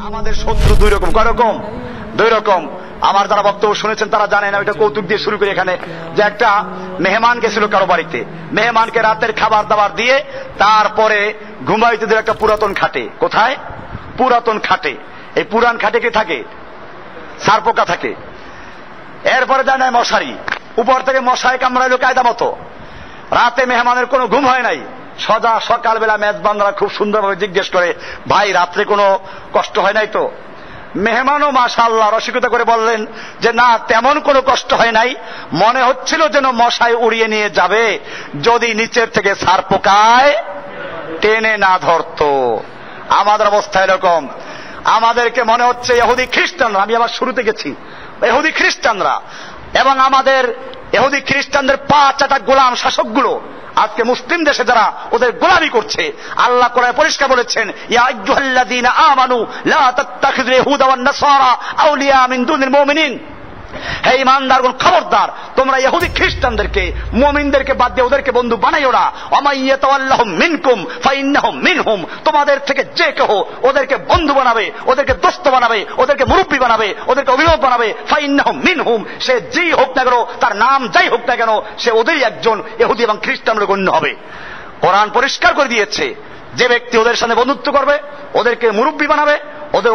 আমাদের শত্রু দুই রকম। কয় রকম? দুই রকম। আমার যারা বক্তব্য শুনেছেন তারা জানেন। আমি এটা কৌতুক দিয়ে শুরু করি এখানে, যে একটা মেহমান গেছিল কারো বাড়িতে, মেহমানকে রাতের খাবার দাবার দিয়ে তারপরে ঘুমাইতে দিল একটা পুরাতন খাটে। কোথায়? পুরাতন খাটে। এই পুরান খাটে কি থাকে? সারপোকা থাকে। এরপরে যায় নাই মশারি, উপর থেকে মশাই কামড়াইলো কায়দা মতো। রাতে মেহমানের কোনো ঘুম হয় নাই। সদা সকালবেলা মেজবানরা খুব সুন্দরভাবে জিজ্ঞেস করে, ভাই রাত্রে কোনো কষ্ট হয় নাই তো? মেহমানও মাশাআল্লাহ রসিকতা করে বললেন যে না, তেমন কোনো কষ্ট হয় নাই, মনে হচ্ছিল যেন মশাই উড়িয়ে নিয়ে যাবে যদি নিচের থেকে সারপোকায় টেনে না ধরতো। আমাদের অবস্থা এরকম। আমাদেরকে মনে হচ্ছে ইহুদি খ্রিস্টানরা, আমি আবার শুরুতে গেছি, ইহুদি খ্রিস্টানরা এবং আমাদের ইহুদি খ্রিস্টানদের পা চাটা গোলাম শাসকগুলো আজকে মুসলিম দেশে যারা ওদের গোলামি করছে, আল্লাহ কোরআনে পরিষ্কার বলেছেন, ইয়া আইয়ুহাল্লাযীনা আমানু লা তাত্তাখিযুল ইয়াহুদা ওয়ান নাসারা আউলিয়া মিন দুনিল মুমিনিন। হে ঈমানদারগণ, খবরদার, তোমরা ইহুদি খ্রিস্টানদেরকে, মুমিনদেরকে বাদ দিয়ে ওদেরকে বন্ধু বানাইও না। ওয়া ইয়াতাওয়াল্লাহুম মিনকুম ফাইন্নাহুম মিনহুম। তোমাদের থেকে যে কেউ ওদেরকে বন্ধু বানাবে, ওদেরকে দোস্ত বানাবে, ওদেরকে মুরব্বী বানাবে, ওদেরকে অভিভাবক বানাবে, ফাইন্নাহুম মিনহুম, সে যেই হোক না কেন, তার নাম যাই হোক না কেন, সে ওদেরই একজন ইহুদি এবং খ্রিস্টানরা গণ্য হবে। কোরআন পরিষ্কার করে দিয়েছে, যে ব্যক্তি ওদের সাথে বন্ধুত্ব করবে, ওদেরকে মুরব্বী বানাবে, ওদের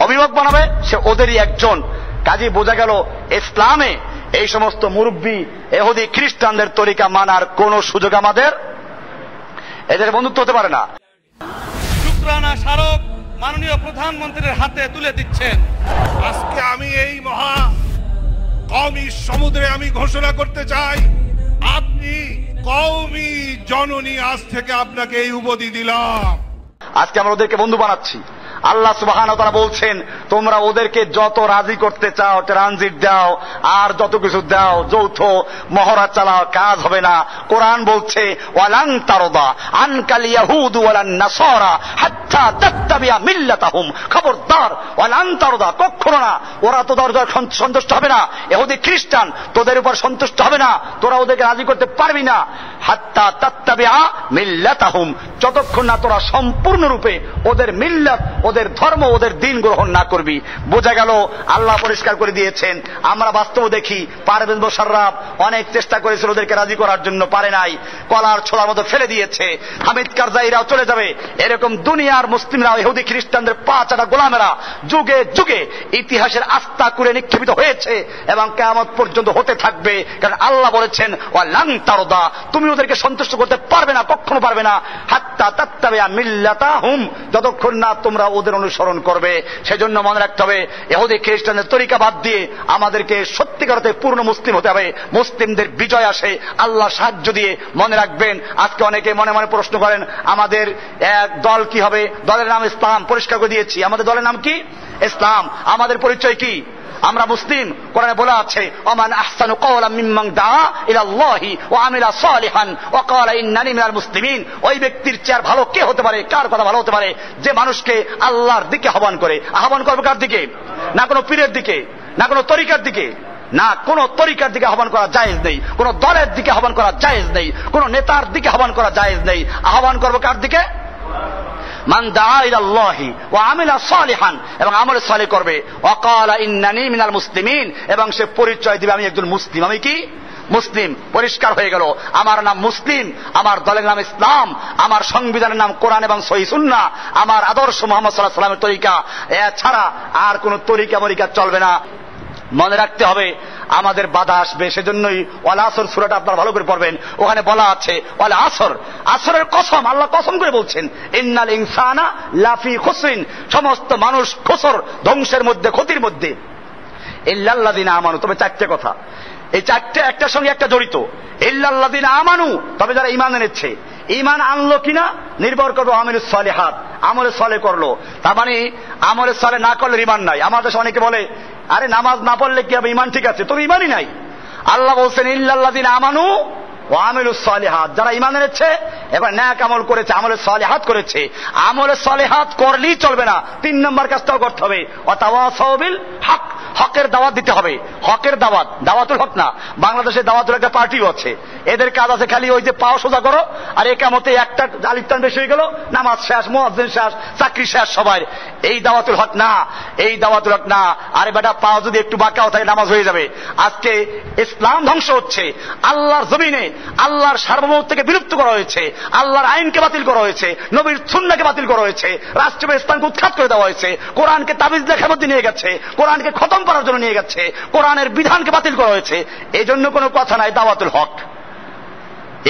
অভিভাবক বানাবে, সে ওদেরই একজন। কাজে বোঝা গেল ইসলামে এই সমস্ত মুরব্বী ইহুদি খ্রিস্টানদের তরিকা মানার কোন সুযোগ আমাদের, এদের বন্ধুত্ব হতে পারে না। শুকরানা স্মারক মাননীয় প্রধানমন্ত্রীর হাতে তুলে দিচ্ছেন। আজকে আমি এই মহা কওমি সমুদ্রে আমি ঘোষণা করতে চাই, আপনি কওমি জননী, আজ থেকে আপনাকে এই উপাধি দিলাম। আজকে আমরা ওদেরকে বন্ধু বানাচ্ছি। আল্লাহ সুবহানাহু ওয়া তাআলা বলছেন, তোমরা ওদেরকে যত রাজি করতে চাও, ট্রানজিট দাও আর যত কিছু দাও, যৌথ মহড়া চালাও, কাজ হবে না। কোরআন বলছে, ওয়ালান তারদা আনকাল ইয়াহুদু ওয়ালান নাসারা হাত্তা তাত্তাবিয়া মিল্লাতাহুম। খবরদার, ওয়ালান তারদা, কখনো না, ওরা তো দরজার সন্তুষ্ট হবে না। ইহুদি খ্রিস্টান তোদের উপর সন্তুষ্ট হবে না, তোরা ওদেরকে রাজি করতে পারবি না। হাত্তা তাত্তাবিয়া মিল্লাতাহুম, যতক্ষণ না তোরা সম্পূর্ণরূপে ওদের মিল্লাত, ওদের ধর্ম, ওদের দিন গ্রহণ না করবি। বোঝা গেল আল্লাহ পরিষ্কার করে দিয়েছেন। আমরা বাস্তব দেখি, পারভেজ মোশাররফ অনেক চেষ্টা করেছিল ওদেরকে রাজি করার জন্য, পারে নাই, কলার ছোলার মতো ফেলে দিয়েছে। হামিদ কারজাইরাও চলে যাবে। এরকম দুনিয়ার মুসলিমরা, ইহুদি খ্রিস্টানদের পা চাটা গোলামেরা যুগে যুগে ইতিহাসের আস্থা করে নিক্ষেপিত হয়েছে এবং কিয়ামত পর্যন্ত হতে থাকবে। কারণ আল্লাহ বলেছেন, ওয়ালান তারদা, তুমি ওদেরকে সন্তুষ্ট করতে পারবে না, কখনো পারবে না, হাত্তা তাত্তাবিয়া মিল্লাতাহুম, যতক্ষণ না তোমরা ওদের অনুসরণ করবে। সেজন্য মনে রাখতে হবে, ইহুদি খ্রিস্টানদের তরিকা বাদ দিয়ে আমাদেরকে সত্যিকার অর্থে পূর্ণ মুসলিম হতে হবে। মুসলিমদের বিজয় আসে আল্লাহ সাহায্য দিয়ে। মনে রাখবেন, আজকে অনেকে মনে মনে প্রশ্ন করেন, আমাদের এক দল কি হবে? দলের নাম ইসলাম। পরিষ্কার করে দিয়েছি, আমাদের দলের নাম কি? ইসলাম। আমাদের পরিচয় কি? আমরা মুসলিম। কোরআনে বলা আছে, ওমান আহসানু কওলাম মিম্মান দাআ ইলাল্লাহি ওয়া আমিলা সালিহান ওয়া ক্বালা ইন্নানি মিনাল মুসলিমিন। ওই ব্যক্তির চেয়ে ভালো কে হতে পারে? কার কথা ভালো হতে পারে? যে মানুষকে আল্লাহর দিকে আহ্বান করে। আহ্বান করবে কার দিকে? না কোনো পীরের দিকে, না কোনো তরিকার দিকে, না কোন তরিকার দিকে আহ্বান করা জায়েজ নেই, কোন দলের দিকে আহ্বান করা জায়েজ নেই, কোন নেতার দিকে আহ্বান করা জায়েজ নেই। আহ্বান করবে কার দিকে? মান দাআ ইলাল্লাহি ওয়া আমিলা সালিহান, এবং আমল সালেহ করবে। ওয়া ক্বালা ইন্নানি মিনাল মুসলিমিন, এবং সে পরিচয় দিবে আমি একজন মুসলিম। আমি কি? মুসলিম। পরিষ্কার হয়ে গেল, আমার নাম মুসলিম, আমার দলের নাম ইসলাম, আমার সংবিধানের নাম কোরআন এবং সহিহ সুন্নাহ, আমার আদর্শ মুহাম্মদ সাল্লাল্লাহু আলাইহি ওয়াসাল্লামের তরিকা। এছাড়া আর কোন তরিকা মরিকা চলবে না। মনে রাখতে হবে, আমাদের বাধা আসবে। সেজন্যই ওয়াল আসর সূরাটা আপনারা ভালো করে পড়বেন। ওখানে বলা আছে ওয়াল আসর, আসরের কসম, আল্লাহ কসম করে বলছেন, ইন্নাল ইনসানা লাফি খুসরিন, সমস্ত মানুষ খুসর, ধ্বংসের মধ্যে, ক্ষতির মধ্যে, ইল্লাল্লাযিনা আমানু। তবে চারটে কথা, এই চারটে একটার সঙ্গে একটা জড়িত। ইল্লাল্লাযিনা আমানু, তবে যারা ঈমান এনেছে। ঈমান আনলো কিনা নির্ভর করবে আমিলুস সালিহাত, আমলে সালেহ করলো। তার মানে আমলে সালেহ না করলে ঈমান নাই। আমাদের দেশে অনেকে বলে, আরে নামাজ না পড়লে কি হবে, ঈমান ঠিক আছে, তোর ঈমানই নাই। আল্লাহ বলছেন, ইল্লাল্লাযিনা আমানু ওয়া আমিলুস সালিহাত, যারা ঈমান এনেছে এবার নেক আমল করেছে, আমলে সালিহাত করেছে। আমলে সালিহাত করলেই চলবে না, 3 নম্বর কাজটাও করতে হবে, ওয়া তাওয়াসাউ বিল হক, হকের দাওয়াত দিতে হবে। হকের দাওয়াত, দাওয়াতুল হক না। বাংলাদেশে দাওয়াতুল একটা পার্টিও আছে, এদের কাজ আছে খালি ওই যে পাও সোজা করো, আর একামতে একটা আলিফ বেশি হয়ে গেল, নামাজ শেষ, মুয়াজ্জিন শেষ, চাকরি শেষ সবার। এই দাওয়াতুল হক না, এই দাওয়াতুল হক না। আরে বেটা, পাও যদি একটু বাঁকাও থাকে নামাজ হয়ে যাবে। আজকে ইসলাম ধ্বংস হচ্ছে, আল্লাহর জমিনে আল্লাহর সার্বভৌমত্বকে বিলুপ্ত করা হয়েছে, আল্লাহর আইনকে বাতিল করা হয়েছে, নবীর সুন্নাহকে বাতিল করা হয়েছে, রাষ্ট্রীয় ইসলামকে উৎখাত করে দেওয়া হয়েছে, কোরআনকে তাবিজ লেখার মধ্যে নিয়ে গেছে, কোরআনকে খতম করার জন্য নিয়ে গেছে, কোরআনের বিধানকে বাতিল করা হয়েছে। এই জন্য কোনো কথা নাই দাওয়াতুল হক।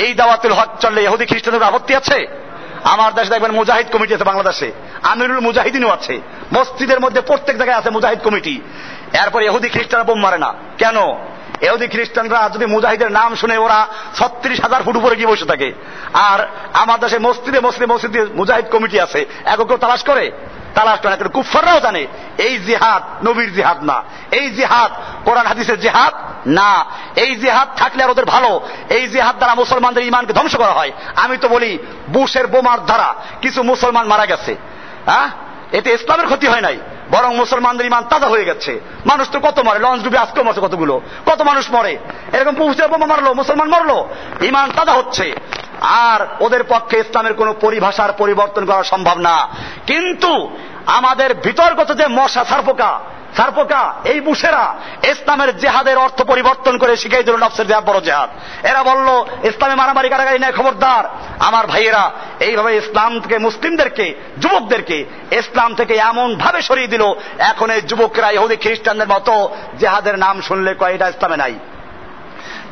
এই দাওয়াতুল হক চললে ইহুদি খ্রিস্টানদের আপত্তি আছে? আমার দেশে দেখবেন মুজাহিদ কমিটি আছে, বাংলাদেশে আমিরুল মুজাহিদিনও আছে, মসজিদের মধ্যে প্রত্যেক জায়গায় আছে মুজাহিদ কমিটি। এরপর ইহুদি খ্রিস্টানরা বোম মারে না কেন? ইহুদি খ্রিস্টানরা যদি মুজাহিদের নাম শুনে ওরা 36,000 ফুট উপরে গিয়ে বসে থাকে। আর আমার দেশে মসজিদে মসজিদে মুজাহিদ কমিটি আছে, কেউ তালাশ করে? তালাশ করে না। কুফাররাও জানে এই জিহাদ নবীর জিহাদ না, এই জিহাদ কোরআন হাদিসের জিহাদ না। এই জিহাদ থাকলে আর ওদের ভালো, এই জিহাদ দ্বারা মুসলমানদের ইমানকে ধ্বংস করা হয়। আমি তো বলি বুশের বোমার দ্বারা কিছু মুসলমান মারা গেছে, এতে ইসলামের ক্ষতি হয় নাই, বরং মুসলমানদের ইমান তাজা হয়ে গেছে। মানুষ তো কত মরে, লঞ্চ ডুবে আজকেও মরছে কতগুলো, কত মানুষ মরে, এরকম বুশের বোমা মারলো, মুসলমান মরলো, ইমান তাজা হচ্ছে। আর ওদের পক্ষে ইসলামের কোন পরিভাষার পরিবর্তন করা সম্ভব না। কিন্তু আমাদের ভিতরগত যে মশা সারপোকা এই বুশেরা ইসলামের জেহাদের অর্থ পরিবর্তন করে শিখাই দিল নফসের জেহাদ বড় জেহাদ। এরা বলল ইসলামে মারামারি কারাগারি নেই, খবরদার। আমার ভাইয়েরা এইভাবে ইসলাম থেকে মুসলিমদেরকে, যুবকদেরকে ইসলাম থেকে এমন ভাবে সরিয়ে দিল, এখন এই যুবকরা ইহুদি খ্রিস্টানদের মতো জেহাদের নাম শুনলে কয় এটা ইসলামে নাই।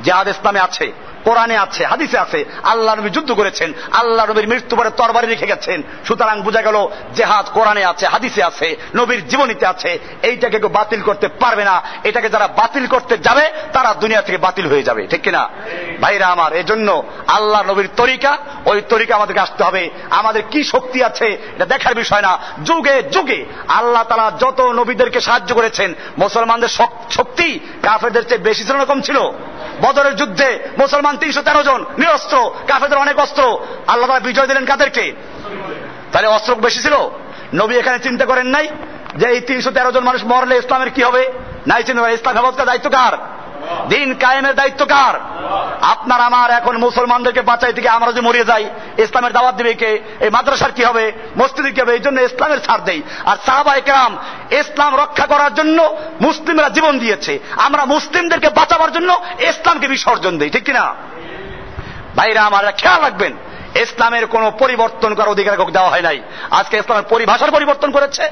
জেহাদ ইসলামে আছে, কোরআনে আছে, হাদিসে আছে। আল্লাহ নবী যুদ্ধ করেছেন, আল্লাহ নবীর মৃত্যু পরে তরবারি রেখে গেছেন। সুতরাং বোঝা গেল জেহাদ কোরআনে আছে, হাদিসে আছে, নবীর জীবনীতে আছে। এইটাকে কেউ বাতিল করতে পারবে না। এটাকে যারা বাতিল করতে যাবে তারা দুনিয়া থেকে বাতিল হয়ে যাবে, ঠিক কিনা ভাইরা আমার? এজন্য আল্লাহ নবীর তরিকা, ওই তরিকা আমাদেরকে আসতে হবে। আমাদের কি শক্তি আছে এটা দেখার বিষয় না। যুগে যুগে আল্লাহ তাআলা যত নবীদেরকে সাহায্য করেছেন, মুসলমানদের শক্তি কাফেরদের চেয়ে বেশি ছিল না কম ছিল? বদরের যুদ্ধে মুসলমান 313 জন নিরস্ত্র, কাফেরদের অনেক অস্ত্র। আল্লাহ তাআলা বিজয় দিলেন কাদেরকে? তাহলে অস্ত্র বেশি ছিল? নবী এখানে চিন্তা করেন নাই যে এই 313 জন মানুষ মরলে ইসলামের কি হবে? নাই চিন্তা করেন। ইসলাম হেফাজতের দায়িত্ব কার? দিন কায়েমের দায়িত্ব কার? আপনার আমার। এখন মুসলমানদেরকে বাঁচাই থেকে আমরা যদি মরিয়ে যাই, ইসলামের দাওয়াত দিবে কে? এই মাদ্রাসার কি হবে? মসজিদের কি হবে? এই জন্য ইসলামের ছাড় দেই। আর সাহাবায়ে কেরাম ইসলাম রক্ষা করার জন্য মুসলিমরা জীবন দিয়েছে, আমরা মুসলিমদেরকে বাঁচাবার জন্য ইসলামকে বিসর্জন দেই, ঠিক কিনা ভাইরা আমার? খেয়াল রাখবেন, ইসলামের কোন পরিবর্তন করার অধিকার দেওয়া হয় নাই। আজকে ইসলামের পরিভাষার পরিবর্তন করেছে,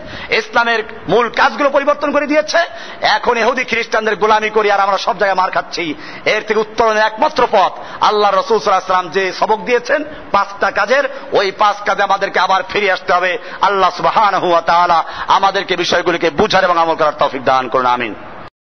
ইসলামের মূল কাজগুলো পরিবর্তন করে দিয়েছে। এখন ইহুদি খ্রিস্টানদের গোলামি করি আর আমরা সব জায়গায় মার খাচ্ছি। এর থেকে উত্তরণের একমাত্র পথ আল্লাহ রাসূল সাল্লাল্লাহু আলাইহি ওয়াসাল্লাম যে সবক দিয়েছেন 5টা কাজের, ওই 5 কাজে আমাদেরকে আবার ফিরে আসতে হবে। আল্লাহ সুবহানাহু ওয়া তাআলা আমাদেরকে বিষয়গুলিকে বুঝার এবং আমল করার তৌফিক দান করুন, আমিন।